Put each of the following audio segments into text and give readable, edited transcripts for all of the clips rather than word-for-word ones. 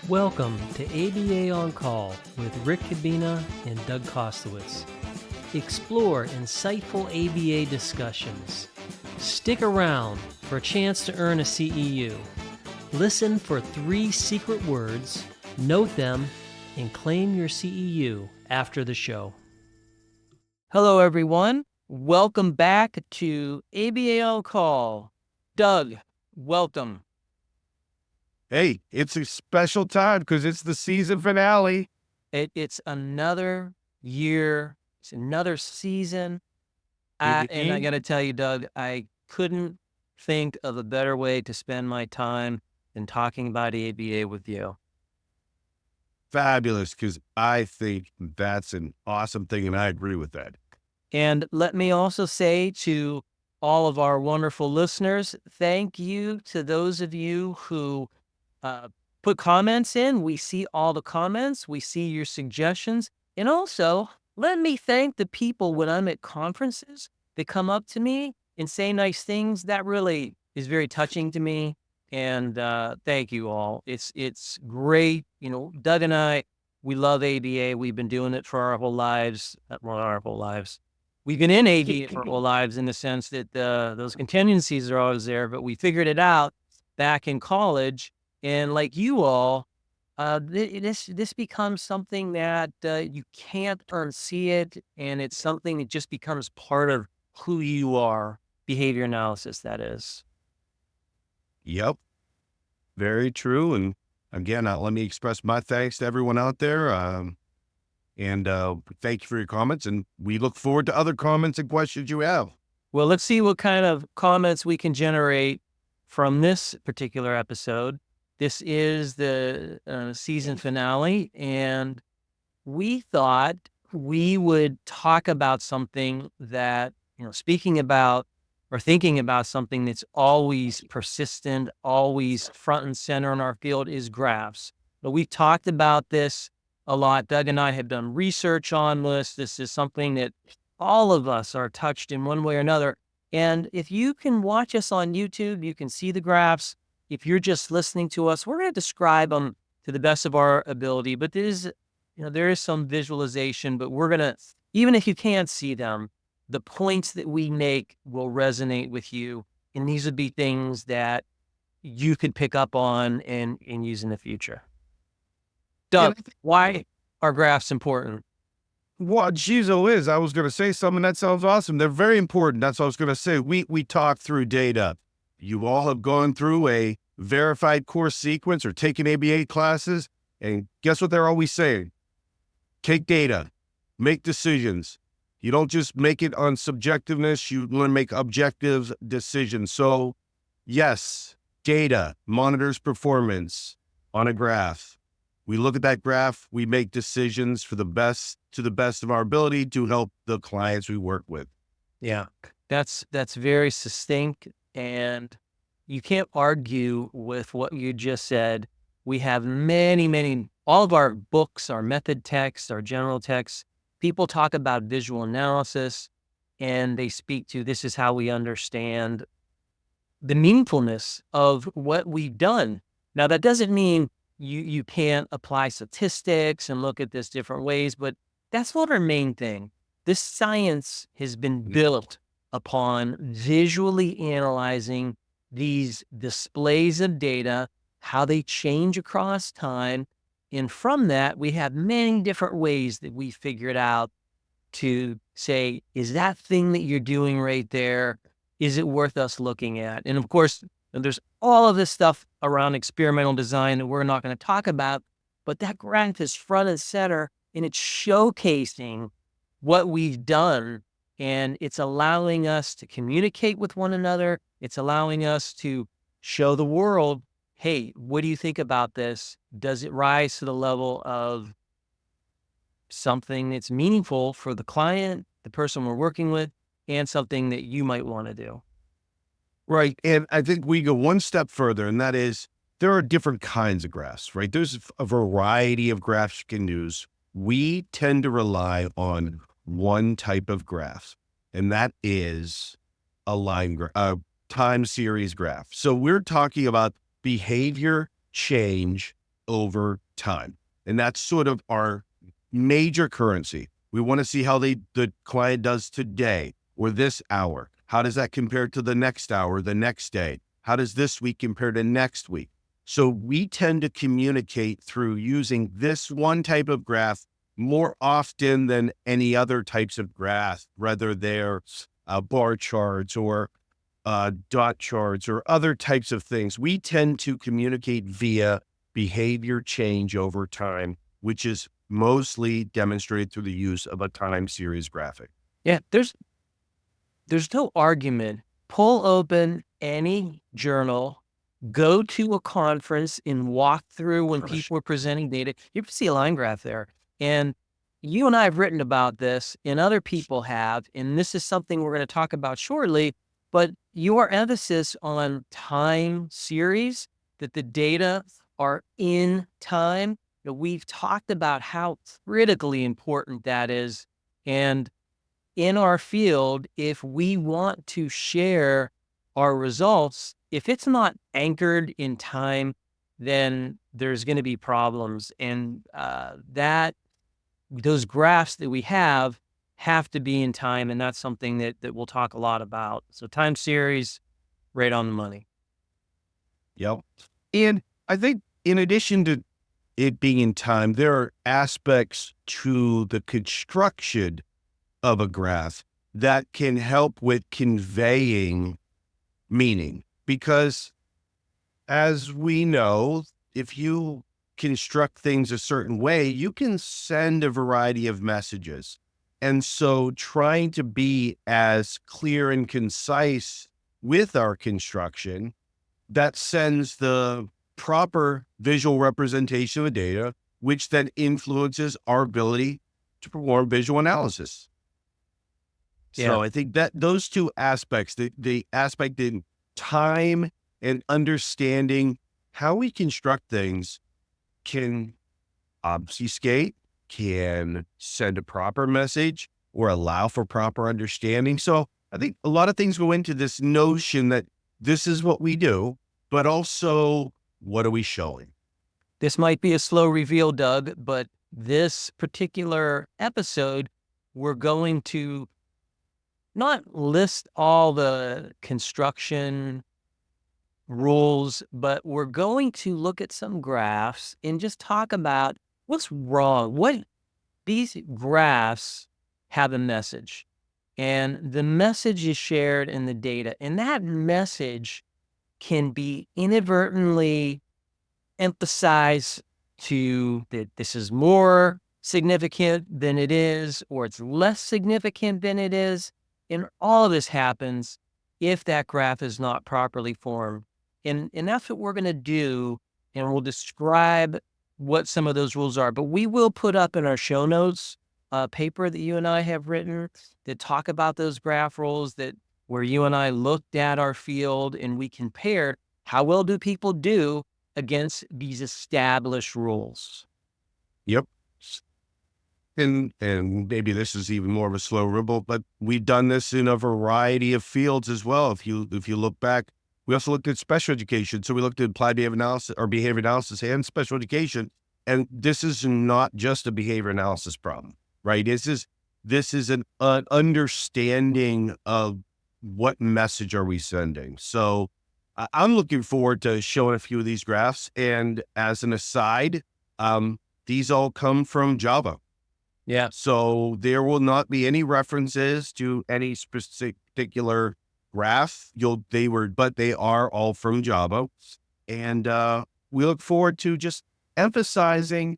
Welcome to ABA On Call with Rick Kubina and Doug Kostewicz. Explore insightful ABA discussions. Stick around for a chance to earn a CEU. Listen for 3 secret words, note them, and claim your CEU after the show. Hello, everyone. Welcome back to ABA On Call. Doug, welcome. Hey, it's a special time because it's the season finale. It's another year. It's another season. And I got to tell you, Doug, I couldn't think of a better way to spend my time than talking about ABA with you. Fabulous, because I think that's an awesome thing, and I agree with that. And let me also say to all of our wonderful listeners, thank you to those of you who put comments in. We see all the comments. We see your suggestions. And also, let me thank the people when I'm at conferences that come up to me and say nice things. That really is very touching to me. And thank you all. It's great. You know, Doug and I, we love ABA. We've been doing it for our whole lives. Well, our whole lives. We've been in ABA for our whole lives in the sense that those contingencies are always there, but we figured it out back in college. And like you all, this becomes something that you can't unsee it, and it's something that just becomes part of who you are. Behavior analysis, that is. Yep, very true. And again, let me express my thanks to everyone out there. And thank you for your comments. And we look forward to other comments and questions you have. Well, let's see what kind of comments we can generate from this particular episode. This is the season finale, and we thought we would talk about something that, speaking about or thinking about something that's always persistent, always front and center in our field is graphs. But we've talked about this a lot. Doug and I have done research on this. This is something that all of us are touched in one way or another. And if you can watch us on YouTube, you can see the graphs. If you're just listening to us, we're going to describe them to the best of our ability, but there is some visualization, but we're going to, even if you can't see them, the points that we make will resonate with you. And these would be things that you could pick up on and use in the future. Doug, why are graphs important? Well, geez, Liz, I was going to say something that sounds awesome. They're very important. That's what I was going to say. We talk through data. You all have gone through a verified course sequence or taken ABA classes, and guess what they're always saying? Take data, make decisions. You don't just make it on subjectiveness, you learn to make objective decisions. So yes, data monitors performance on a graph. We look at that graph, we make decisions to the best of our ability to help the clients we work with. Yeah, that's very succinct. And you can't argue with what you just said. We have many, all of our books, our method texts, our general texts, people talk about visual analysis, and they speak to this is how we understand the meaningfulness of what we've done. Now, that doesn't mean you can't apply statistics and look at this different ways, but that's not our main thing. This science has been built upon visually analyzing these displays of data, how they change across time. And from that, we have many different ways that we figured out to say, is that thing that you're doing right there, is it worth us looking at? And of course, there's all of this stuff around experimental design that we're not going to talk about, but that graph is front and center, and it's showcasing what we've done. And it's allowing us to communicate with one another. It's allowing us to show the world, hey, what do you think about this? Does it rise to the level of something that's meaningful for the client, the person we're working with, and something that you might want to do? Right. And I think we go one step further, and that is there are different kinds of graphs, right? There's a variety of graphs you can use. We tend to rely on one type of graph, and that is a line graph, a time series graph. So we're talking about behavior change over time. And that's sort of our major currency. We want to see how the client does today or this hour. How does that compare to the next hour, the next day? How does this week compare to next week? So we tend to communicate through using this one type of graph more often than any other types of graph, whether they're bar charts or dot charts or other types of things. We tend to communicate via behavior change over time, which is mostly demonstrated through the use of a time series graphic. Yeah, there's no argument. Pull open any journal, go to a conference and walk through when people are presenting data. You can see a line graph there. And you and I have written about this, and other people have, and this is something we're going to talk about shortly. But your emphasis on time series, that the data are in time, we've talked about how critically important that is. And in our field, if we want to share our results, if it's not anchored in time, then there's going to be problems. And those graphs that we have to be in time, and that's something that we'll talk a lot about. So time series, right on the money. Yep. And I think in addition to it being in time, there are aspects to the construction of a graph that can help with conveying meaning. Because as we know, if you construct things a certain way, you can send a variety of messages. And so trying to be as clear and concise with our construction that sends the proper visual representation of the data, which then influences our ability to perform visual analysis. Yeah. So I think that those two aspects, the aspect in time and understanding how we construct things, can obfuscate, can send a proper message or allow for proper understanding. So I think a lot of things go into this notion that this is what we do, but also what are we showing? This might be a slow reveal, Doug, but this particular episode, we're going to not list all the construction rules, but we're going to look at some graphs and just talk about what's wrong. What these graphs have a message, and the message is shared in the data, and that message can be inadvertently emphasized to that this is more significant than it is, or it's less significant than it is. And all of this happens if that graph is not properly formed. And that's what we're going to do. And we'll describe what some of those rules are. But we will put up in our show notes a paper that you and I have written that talk about those graph rules, that where you and I looked at our field and we compared how well do people do against these established rules. Yep. And maybe this is even more of a slow ripple, but we've done this in a variety of fields as well. If you look back, we also looked at special education. So we looked at applied behavior analysis or behavior analysis and special education. And this is not just a behavior analysis problem, right? This is an understanding of what message are we sending. So I'm looking forward to showing a few of these graphs. And as an aside, these all come from Java. Yeah. So there will not be any references to any specific particular graph. But they are all from Java. And we look forward to just emphasizing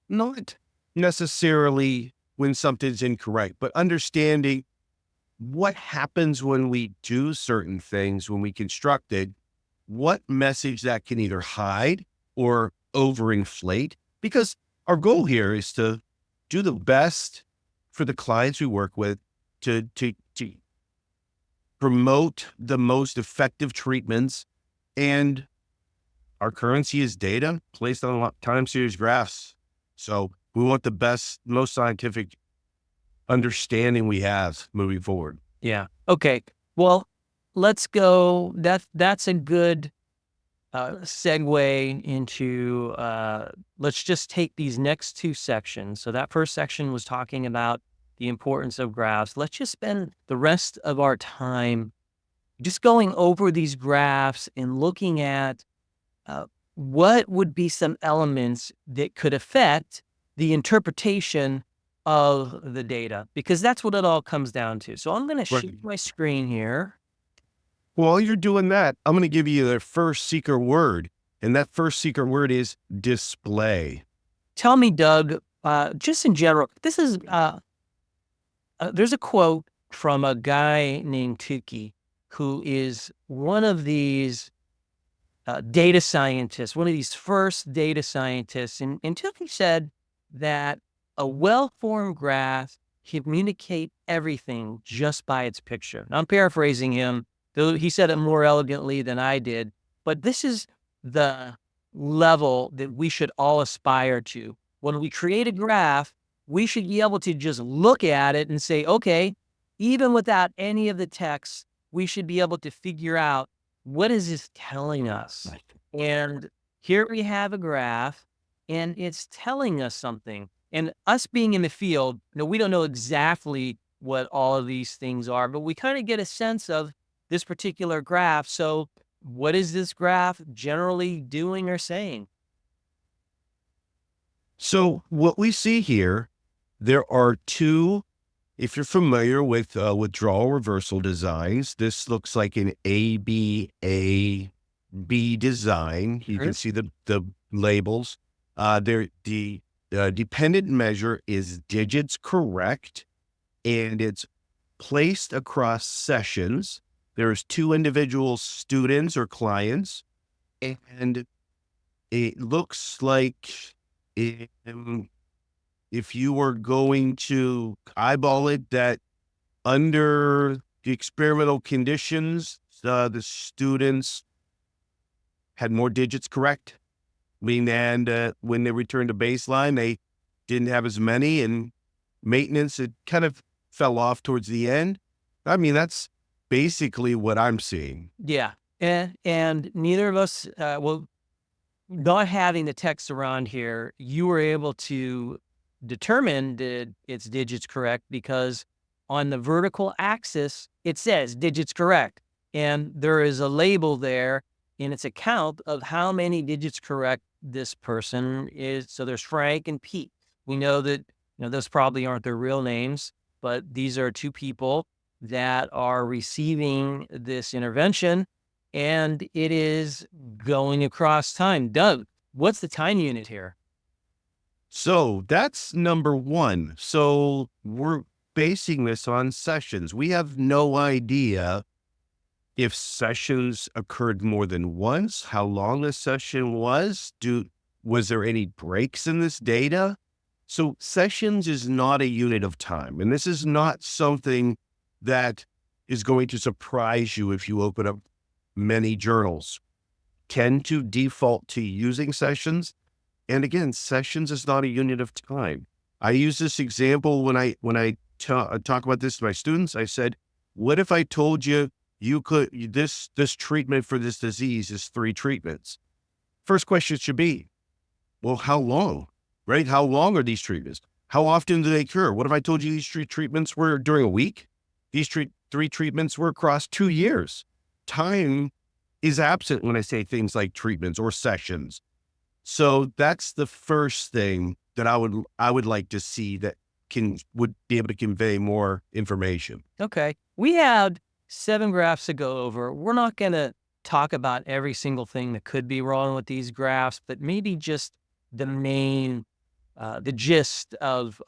not necessarily when something's incorrect, but understanding what happens when we do certain things, when we construct it, what message that can either hide or overinflate. Because our goal here is to do the best for the clients we work with, to promote the most effective treatments. And our currency is data placed on time series graphs. So we want the best, most scientific understanding we have moving forward. Yeah. Okay. Well, let's go. That's a good segue into, let's just take these next two sections. So that first section was talking about the importance of graphs. Let's just spend the rest of our time just going over these graphs and looking at what would be some elements that could affect the interpretation of the data, because that's what it all comes down to. So I'm going to share my screen here. While you're doing that, I'm going to give you the first secret word. And that first secret word is display. Tell me, Doug, just in general, this is, there's a quote from a guy named Tukey, who is one of these data scientists, one of these first data scientists. And Tukey said that a well-formed graph communicate everything just by its picture. Now, I'm paraphrasing him, though he said it more elegantly than I did, but this is the level that we should all aspire to. When we create a graph, we should be able to just look at it and say, okay, even without any of the text, we should be able to figure out what is this telling us. And here we have a graph, and it's telling us something. And us being in the field, we don't know exactly what all of these things are, but we kind of get a sense of this particular graph. So what is this graph generally doing or saying? So what we see here, there are two, if you're familiar with withdrawal reversal designs, this looks like an ABAB design. You can see the labels. The dependent measure is digits correct, and it's placed across sessions. There's two individual students or clients, and it looks like if you were going to eyeball it, that under the experimental conditions, the students had more digits correct, meaning that when they returned to baseline, they didn't have as many, and maintenance, it kind of fell off towards the end. I mean, that's basically what I'm seeing. Yeah. And neither of us, not having the text around here, you were able to determine that it's digits correct because on the vertical axis, it says digits correct. And there is a label there, and it's a count of how many digits correct this person is. So there's Frank and Pete. We know that, those probably aren't their real names, but these are two people that are receiving this intervention, and it is going across time. Doug, what's the time unit here? So that's number one. So we're basing this on sessions. We have no idea if sessions occurred more than once, how long the session was. Was there any breaks in this data? So sessions is not a unit of time. And this is not something that is going to surprise you if you open up many journals. Tend to default to using sessions. And again, sessions is not a unit of time. I use this example when I talk about this to my students. I said, what if I told you this treatment for this disease is 3 treatments? First question should be, well, how long, right? How long are these treatments? How often do they occur? What if I told you these 3 treatments were during a week? These 3 treatments were across 2 years. Time is absent when I say things like treatments or sessions. So that's the first thing that I would like to see that would be able to convey more information. Okay. We had 7 graphs to go over. We're not going to talk about every single thing that could be wrong with these graphs, but maybe just the main, the gist of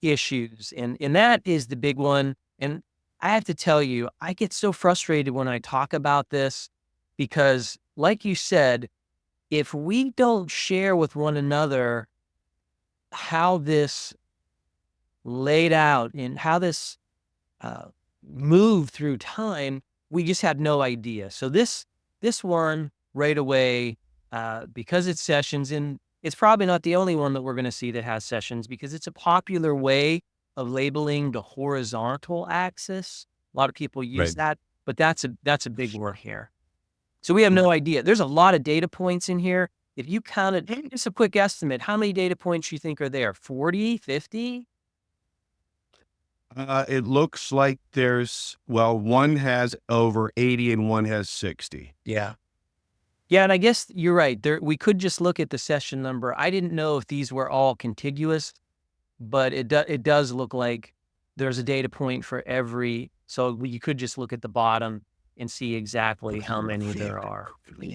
issues. And that is the big one. And I have to tell you, I get so frustrated when I talk about this because, like you said, if we don't share with one another how this laid out and how this moved through time, we just had no idea. So this one right away, because it's sessions, and it's probably not the only one that we're going to see that has sessions, because it's a popular way of labeling the horizontal axis. A lot of people use that, but that's a big one here. So we have no idea. There's a lot of data points in here. If you counted, just a quick estimate, how many data points you think are there? 40, 50? It looks like one has over 80 and one has 60. Yeah. Yeah, and I guess you're right. We could just look at the session number. I didn't know if these were all contiguous, but it does look like there's a data point for every. So you could just look at the bottom and see exactly how many there are.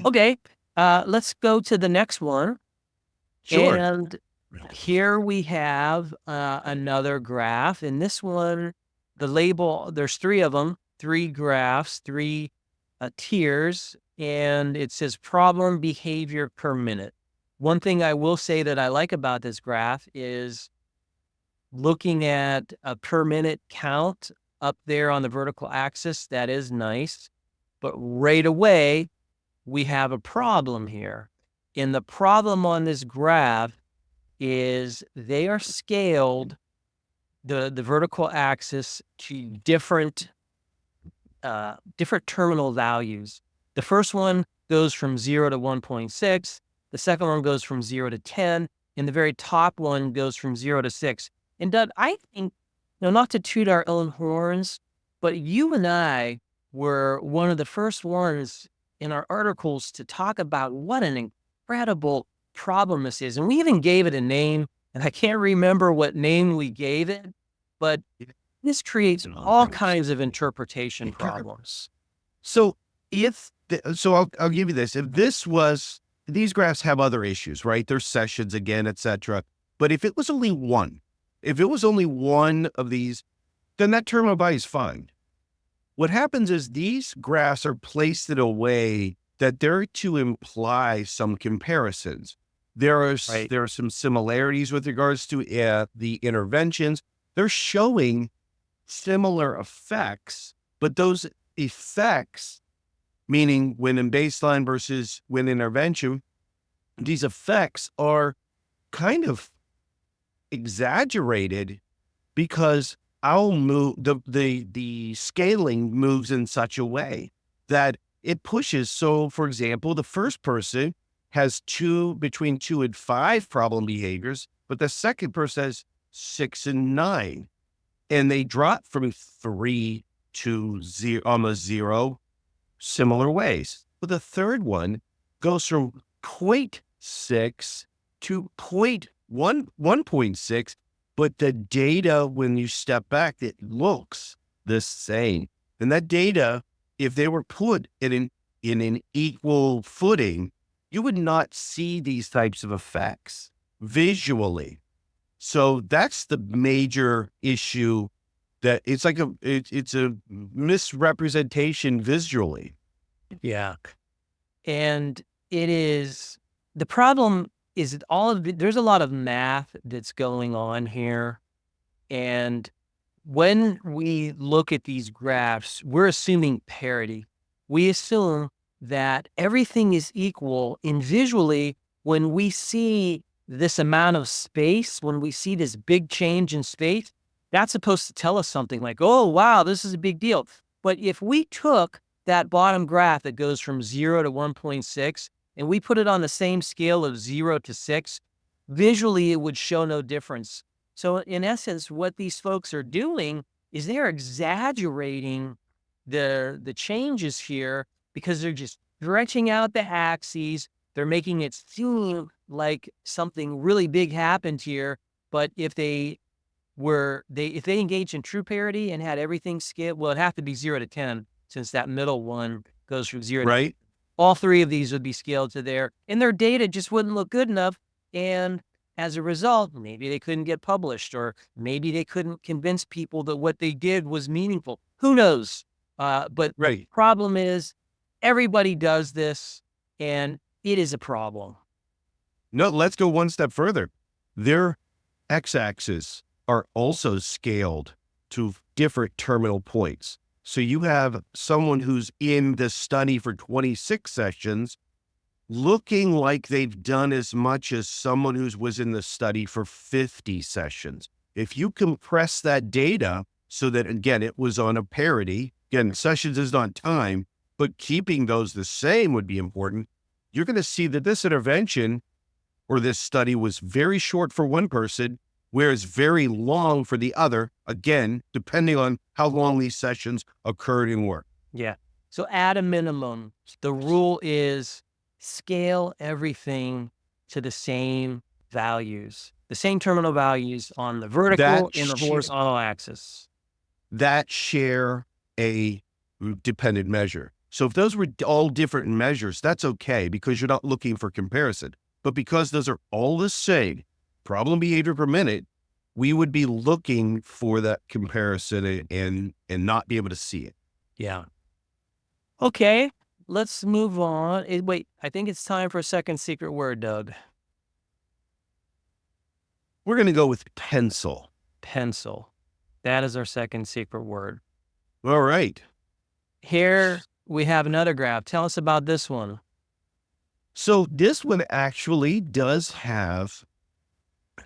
Okay, let's go to the next one. Sure. And here we have another graph. And this one, the label, there's 3 of them, 3 graphs, 3 tiers, and it says problem behavior per minute. One thing I will say that I like about this graph is looking at a per minute count up there on the vertical axis. That is nice. But right away, we have a problem here. And the problem on this graph is they are scaled, the vertical axis, to different terminal values. The first one goes from 0 to 1.6. The second one goes from 0 to 10. And the very top one goes from 0 to 6. And Doug, I think, not to toot our own horns, but you and I were one of the first ones in our articles to talk about what an incredible problem this is. And we even gave it a name, and I can't remember what name we gave it, but this creates all kinds of interpretation problems. So I'll give you this. If these graphs have other issues, right? There's sessions again, etc. But if it was only one of these, then that terminal value is fine. What happens is these graphs are placed in a way that they're to imply some comparisons. There are some similarities with regards to the interventions. They're showing similar effects, but those effects, meaning when in baseline versus when intervention, these effects are kind of exaggerated because the scaling moves in such a way that it pushes. So, for example, the first person has between 2 and 5 problem behaviors, but the second person has 6 and 9, and they drop from 3 to 0, almost 0, similar ways. But the third one goes from 0.6 to 1.6, but the data, when you step back, it looks the same. And that data, if they were put in an equal footing, you would not see these types of effects visually. So that's the major issue, that it's like it's a misrepresentation visually. Yeah. And the problem is that there's a lot of math that's going on here. And when we look at these graphs, we're assuming parity. We assume that everything is equal, and visually, when we see this amount of space, when we see this big change in space, that's supposed to tell us something like, oh, wow, this is a big deal. But if we took that bottom graph that goes from 0 to 1.6 and we put it on the same scale of 0 to 6, visually it would show no difference. So in essence, what these folks are doing is they're exaggerating the changes here, because they're just stretching out the axes. They're making it seem like something really big happened here. But if they engaged in true parity and had everything scaled, well, it'd have to be 0 to 10, since that middle one goes from 0 to 10. All 3 of these would be scaled to there, and their data just wouldn't look good enough. And as a result, maybe they couldn't get published, or maybe they couldn't convince people that what they did was meaningful. Who knows? But the problem is everybody does this, and it is a problem. No, let's go one step further. Their x-axis are also scaled to different terminal points. So you have someone who's in the study for 26 sessions looking like they've done as much as someone who was in the study for 50 sessions. If you compress that data so that, again, it was on a parity, again, sessions is not time, but keeping those the same would be important. You're going to see that this intervention or this study was very short for one person, whereas very long for the other, again, depending on how long these sessions occurred in work. Yeah. So at a minimum, the rule is scale everything to the same values, the same terminal values on the vertical and the horizontal axis. That share a dependent measure. So if those were all different measures, that's okay because you're not looking for comparison. But because those are all the same, problem behavior per minute, we would be looking for that comparison and not be able to see it. Yeah. Okay, let's move on. Wait, I think it's time for a second secret word, Doug. We're going to go with pencil. Pencil. That is our second secret word. All right. Here we have another graph. Tell us about this one. So this one actually does have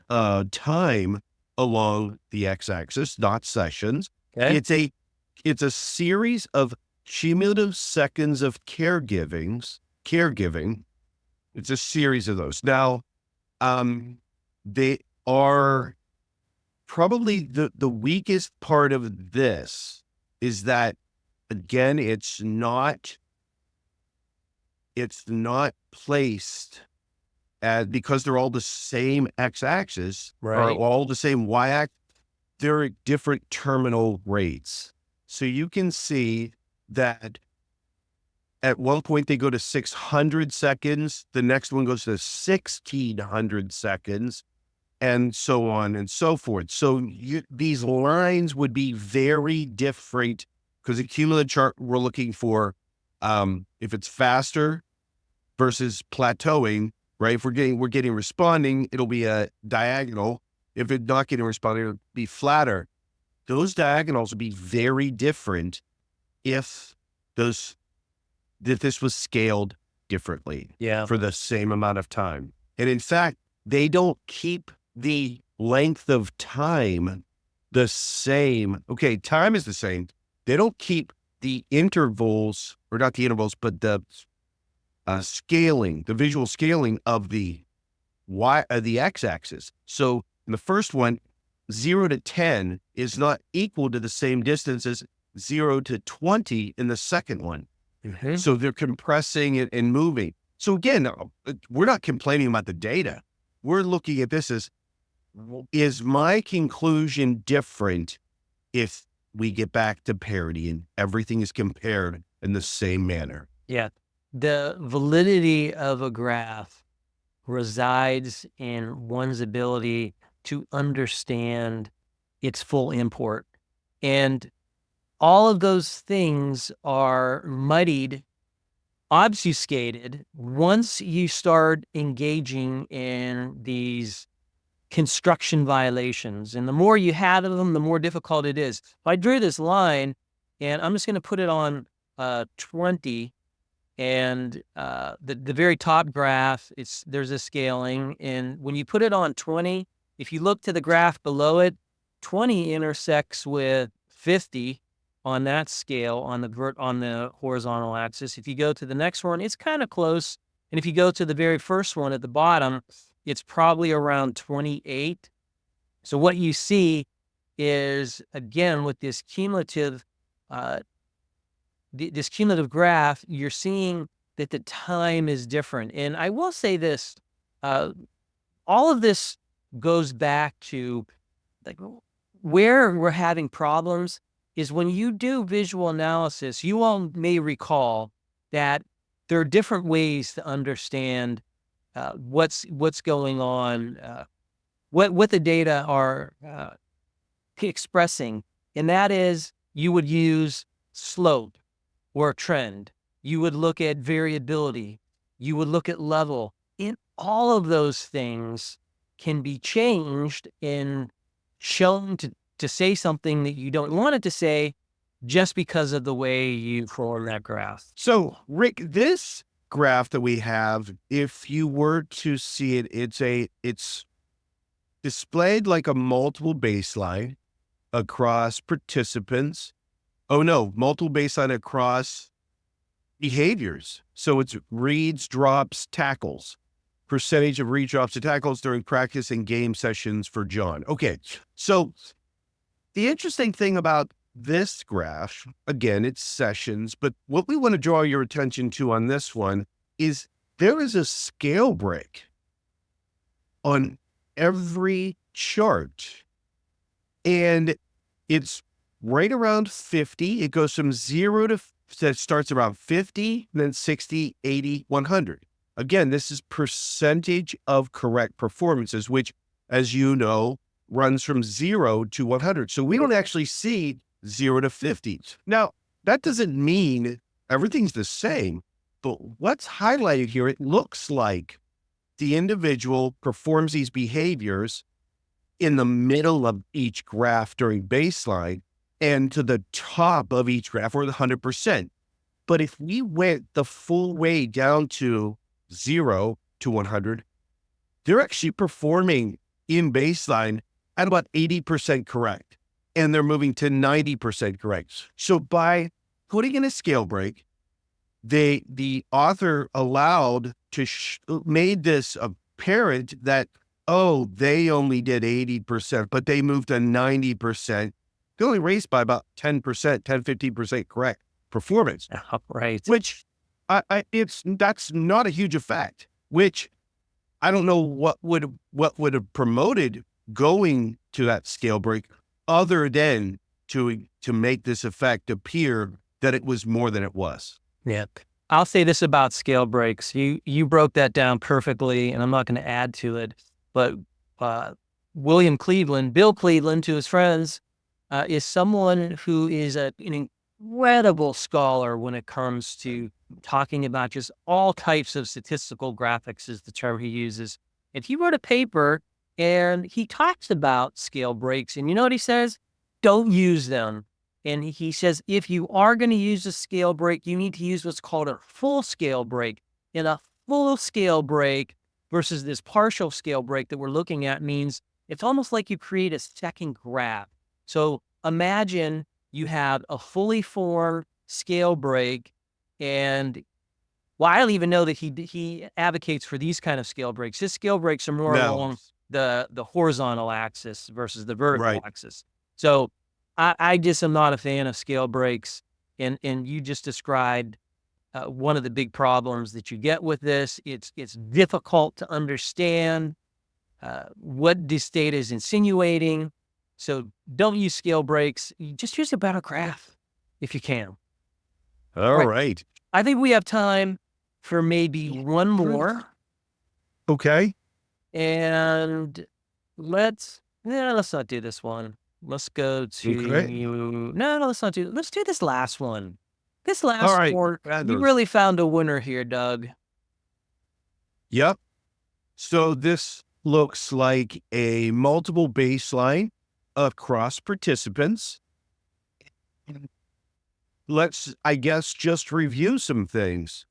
time along the x-axis, not sessions. Okay. It's a series of cumulative seconds of caregiving. It's a series of those. Now, they are probably the weakest part of this is that, again, it's not placed as, because they're all the same x-axis, or all the same y-axis, they're at different terminal rates. So you can see that at one point they go to 600 seconds, the next one goes to 1600 seconds, and so on and so forth. So these lines would be very different because the cumulative chart we're looking for, if it's faster versus plateauing, right? If we're getting responding, it'll be a diagonal. If it's not getting responding, it'll be flatter. Those diagonals would be very different if this was scaled differently for the same amount of time. And in fact, they don't keep the length of time the same. Okay, time is the same. They don't keep the intervals, or not the intervals, but the scaling, the visual scaling of the x-axis. So in the first one, 0 to 10 is not equal to the same distance as 0 to 20 in the second one. Mm-hmm. So they're compressing it and moving. So again, we're not complaining about the data. We're looking at this as, is my conclusion different if we get back to parity and everything is compared in the same manner? Yeah. The validity of a graph resides in one's ability to understand its full import. And all of those things are muddied, obfuscated once you start engaging in these construction violations. And the more you have of them, the more difficult it is. If I drew this line, and I'm just going to put it on 20, and the very top graph, there's a scaling. And when you put it on 20, if you look to the graph below it, 20 intersects with 50 on that scale on the horizontal axis. If you go to the next one, it's kind of close. And if you go to the very first one at the bottom, it's probably around 28. So what you see is, again, with this cumulative graph, you're seeing that the time is different. And I will say this, all of this goes back to, like, where we're having problems is when you do visual analysis. You all may recall that there are different ways to understand what's going on, what the data are expressing. And that is, you would use slope or trend. You would look at variability. You would look at level. And all of those things can be changed and shown to say something that you don't want it to say just because of the way you form that graph. So, Rick, this graph that we have, if you were to see it, it's displayed like a multiple baseline across participants. Oh no, multiple baseline across behaviors. So it's reads, drops, tackles, percentage of read, drops, and tackles during practice and game sessions for John. Okay. So the interesting thing about this graph, again, it's sessions, but what we want to draw your attention to on this one is there is a scale break on every chart. And it's right around 50. It goes from 0 to, so it starts around 50, then 60, 80, 100. Again, this is percentage of correct performances, which, as you know, runs from 0 to 100. So we don't actually see 0 to 50. Now, that doesn't mean everything's the same, but what's highlighted here, it looks like the individual performs these behaviors in the middle of each graph during baseline and to the top of each graph, or the 100%. But if we went the full way down to 0 to 100, they're actually performing in baseline at about 80% correct, and they're moving to 90% correct. So by putting in a scale break, the author made this apparent that, oh, they only did 80%, but they moved to 90%. They only raised by about 10%, 15% correct performance. Right. Which that's not a huge effect, which I don't know what would have promoted going to that scale break other than to make this effect appear that it was more than it was. Yeah. I'll say this about scale breaks. You broke that down perfectly, and I'm not going to add to it. But Bill Cleveland, to his friends, is someone who is an incredible scholar when it comes to talking about just all types of statistical graphics, is the term he uses. And he wrote a paper, and he talks about scale breaks. And you know what he says? Don't use them. And he says, if you are going to use a scale break, you need to use what's called a full scale break. And a full scale break versus this partial scale break that we're looking at means it's almost like you create a second graph. So imagine you have a fully formed scale break, and well, I don't even know that he advocates for these kind of scale breaks. His scale breaks are more along the horizontal axis versus the vertical axis. So I just am not a fan of scale breaks, and you just described one of the big problems that you get with this. It's difficult to understand what this data is insinuating. So don't use scale breaks. You just use a better graph if you can. All right. I think we have time for maybe one more. Okay. And let's not do this one. Let's go to, let's do this last one. This last one, you really found a winner here, Doug. Yep. So this looks like a multiple baseline across participants. Let's, I guess, just review some things.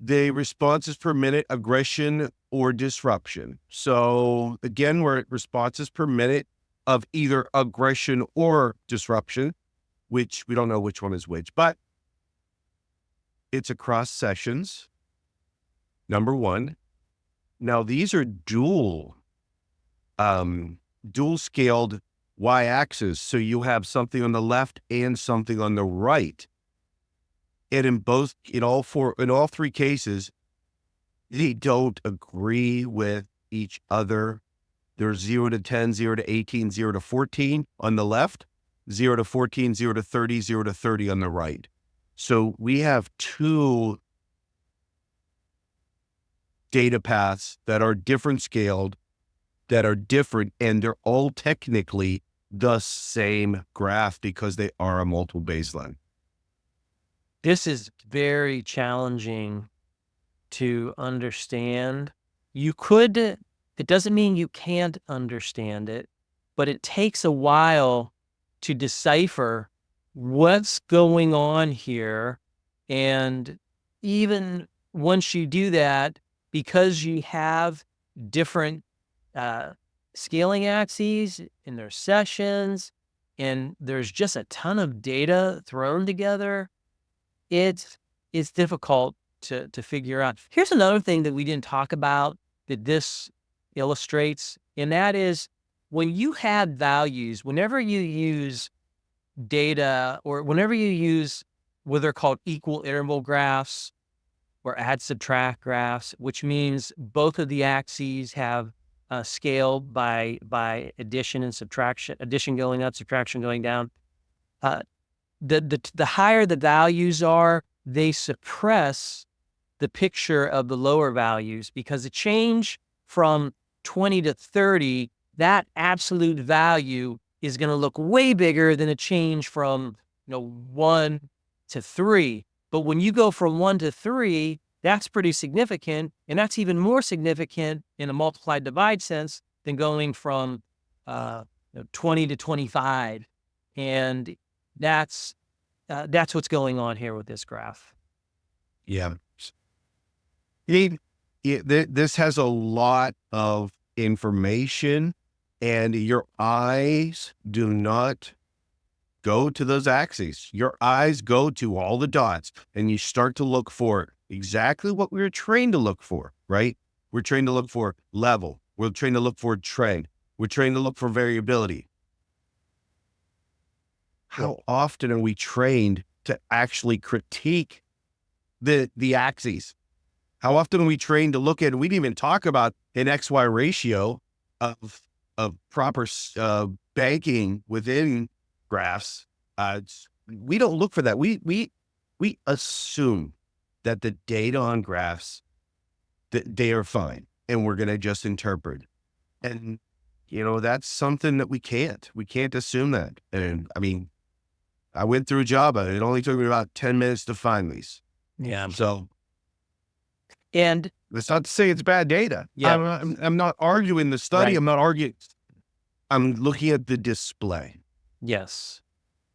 The responses per minute, aggression or disruption. So again, we're at responses per minute of either aggression or disruption, which we don't know which one is which, but it's across sessions, number one. Now these are dual scaled y-axis. So you have something on the left and something on the right. And in all three cases, they don't agree with each other. There's 0 to 10, 0 to 18, 0 to 14 on the left, 0 to 14, 0 to 30, 0 to 30 on the right. So we have two data paths that are different scaled, that are different, and they're all technically the same graph because they are a multiple baseline. This is very challenging to understand. It doesn't mean you can't understand it, but it takes a while to decipher what's going on here. And even once you do that, because you have different scaling axes in their sessions, and there's just a ton of data thrown together, it's it's difficult to figure out. Here's another thing that we didn't talk about that this illustrates, and that is when you have values, whenever you use data or whenever you use what are called equal interval graphs or add subtract graphs, which means both of the axes have scale by addition and subtraction, addition going up, subtraction going down. The higher the values are, they suppress the picture of the lower values, because the change from 20 to 30, that absolute value is going to look way bigger than a change from 1 to 3. But when you go from 1 to 3, that's pretty significant, and that's even more significant in a multiply divide sense than going from 20 to 25. And that's what's going on here with this graph. Yeah. This has a lot of information, and your eyes do not go to those axes. Your eyes go to all the dots, and you start to look for exactly what we were trained to look for, right? We're trained to look for level. We're trained to look for trend. We're trained to look for variability. How often are we trained to actually critique the axes? How often are we trained to look at, we didn't even talk about an XY ratio of proper banking within graphs. We don't look for that. We assume that the data on graphs, that they are fine, and we're going to just interpret. And, that's something that we can't assume that. And I mean, I went through Java. It only took me about 10 minutes to find these. Yeah. So, and that's not to say it's bad data. Yeah. I'm not arguing the study. Right. I'm not arguing. I'm looking at the display. Yes.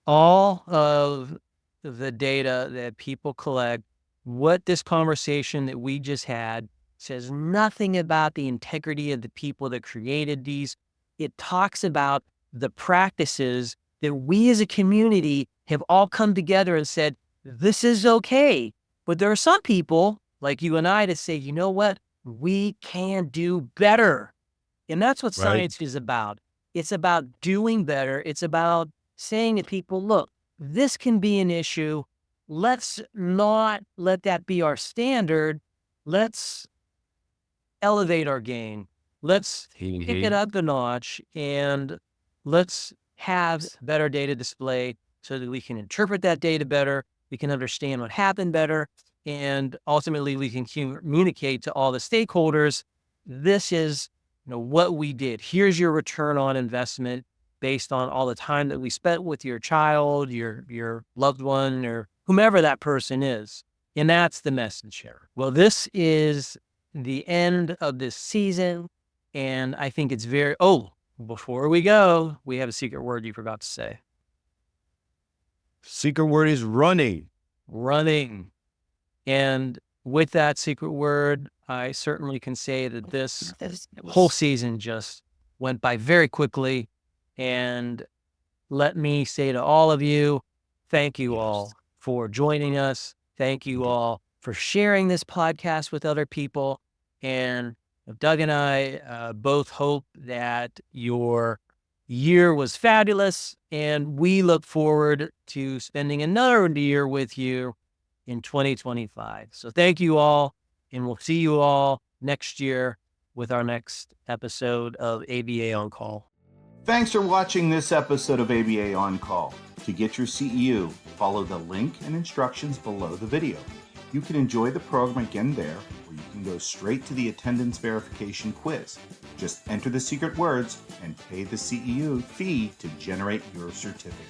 All of the data that people collect, what this conversation that we just had says nothing about the integrity of the people that created these. It talks about the practices that we as a community have all come together and said, this is okay. But there are some people like you and I to say, you know what, we can do better. And that's what science is about. It's about doing better. It's about saying to people, look, this can be an issue. Let's not let that be our standard. Let's elevate our game. Let's pick it up a notch, and let's have better data display so that we can interpret that data better. We can understand what happened better. And ultimately, we can communicate to all the stakeholders, this is what we did. Here's your return on investment based on all the time that we spent with your child, your loved one, or whomever that person is. And that's the message here. Well, this is the end of this season, and I think it's before we go, we have a secret word you forgot to say. Secret word is running. Running. And with that secret word, I certainly can say that this whole season just went by very quickly. And let me say to all of you, thank you all for joining us. Thank you all for sharing this podcast with other people. And Doug and I both hope that your year was fabulous, and we look forward to spending another year with you in 2025. So thank you all, and we'll see you all next year with our next episode of ABA On Call. Thanks for watching this episode of ABA On Call. To get your CEU, follow the link and instructions below the video. You can enjoy the program again there, or you can go straight to the attendance verification quiz. Just enter the secret words and pay the CEU fee to generate your certificate.